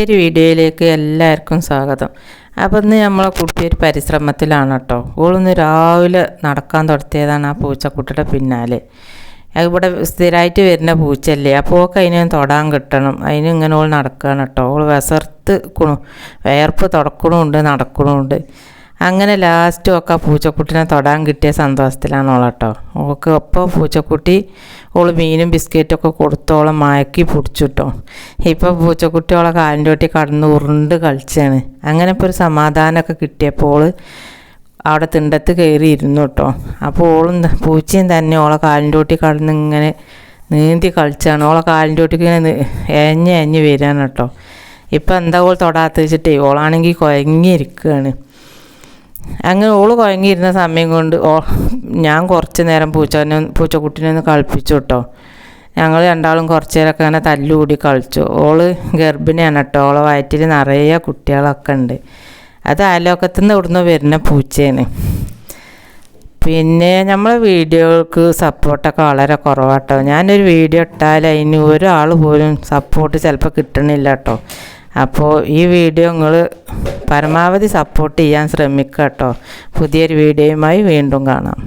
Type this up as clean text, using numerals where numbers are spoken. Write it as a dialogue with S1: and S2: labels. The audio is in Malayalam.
S1: ഒരു വീഡിയോയിലേക്ക് എല്ലാവർക്കും സ്വാഗതം. അപ്പോൾ ഇന്ന് നമ്മളെ കുട്ടി ഒരു പരിശ്രമത്തിലാണ് കേട്ടോ. ഓളൊന്ന് രാവിലെ നടക്കാൻ തുടത്തിയതാണ് ആ പൂച്ചക്കുട്ടിയുടെ പിന്നാലെ. ഇവിടെ സ്ഥിരമായിട്ട് വരുന്ന പൂച്ചല്ലേ, അപ്പോൾ ഓൾക്ക് അതിനെ തൊടാൻ കിട്ടണം. അതിന് ഇങ്ങനെ ഓൾ നടക്കുകയാണ് കേട്ടോ. ഓൾ വിയർപ്പ് തുടക്കണമുണ്ട് നടക്കണമുണ്ട്. അങ്ങനെ ലാസ്റ്റ് ഒക്കെ പൂച്ചക്കുട്ടിനെ തൊടാൻ കിട്ടിയ സന്തോഷത്തിലാണ് ഓൾ കേട്ടോ. ഓൾക്ക് അപ്പോൾ പൂച്ചക്കുട്ടി ഓൾ മീനും ബിസ്ക്കറ്റൊക്കെ കൊടുത്തോളം മയക്കി പിടിച്ചു കേട്ടോ. ഇപ്പോൾ പൂച്ചക്കുട്ടി ഓളെ കാലിൻ്റെ ഒട്ടി കടന്ന് ഉരുണ്ട് കളിച്ചാണ്. അങ്ങനെ ഇപ്പോൾ ഒരു സമാധാനമൊക്കെ കിട്ടിയപ്പോൾ അവിടെ തിണ്ടത്ത് കയറി ഇരുന്നു കേട്ടോ. അപ്പോൾ ഓളും പൂച്ചയും തന്നെ ഓളെ കാലിൻ്റെ ഒട്ടി കടന്ന് ഇങ്ങനെ നീന്തി കളിച്ചാണ്. ഓളെ കാലിൻ്റെ ഒട്ടിക്ക് ഇങ്ങനെ എഞ്ഞ് വരികയാണ് കേട്ടോ. ഇപ്പം എന്താ ഓൾ തൊടാത്ത വെച്ചിട്ടേ ഓളാണെങ്കിൽ കുഴങ്ങിയിരിക്കുകയാണ്. അങ്ങനെ ഓള് കുഴങ്ങിയിരുന്ന സമയം കൊണ്ട് ഞാൻ കുറച്ച് നേരം പൂച്ചക്കുട്ടീനെ ഒന്ന് കളിപ്പിച്ചു കേട്ടോ. ഞങ്ങൾ രണ്ടാളും കുറച്ച് നേരമൊക്കെ അങ്ങനെ തല്ലുകൂടി കളിച്ചു. ഓള് ഗർഭിണിയാണ് കേട്ടോ. ഓളെ വയറ്റിൽ നിറയെ കുട്ടികളൊക്കെ ഉണ്ട്. അത് അയലോക്കത്തു നിന്ന് ഇവിടുന്ന് വരുന്ന പൂച്ചയാണ്. പിന്നെ നമ്മളെ വീഡിയോക്ക് സപ്പോർട്ടൊക്കെ വളരെ കുറവാട്ടോ. ഞാനൊരു വീഡിയോ ഇട്ടാൽ അതിന് ഒരാൾ പോലും സപ്പോർട്ട് ചിലപ്പോൾ കിട്ടണില്ല കേട്ടോ. അപ്പോൾ ഈ വീഡിയോ നിങ്ങൾ പരമാവധി സപ്പോർട്ട് ചെയ്യാൻ ശ്രമിക്കുക കേട്ടോ. പുതിയൊരു വീഡിയോയുമായി വീണ്ടും കാണാം.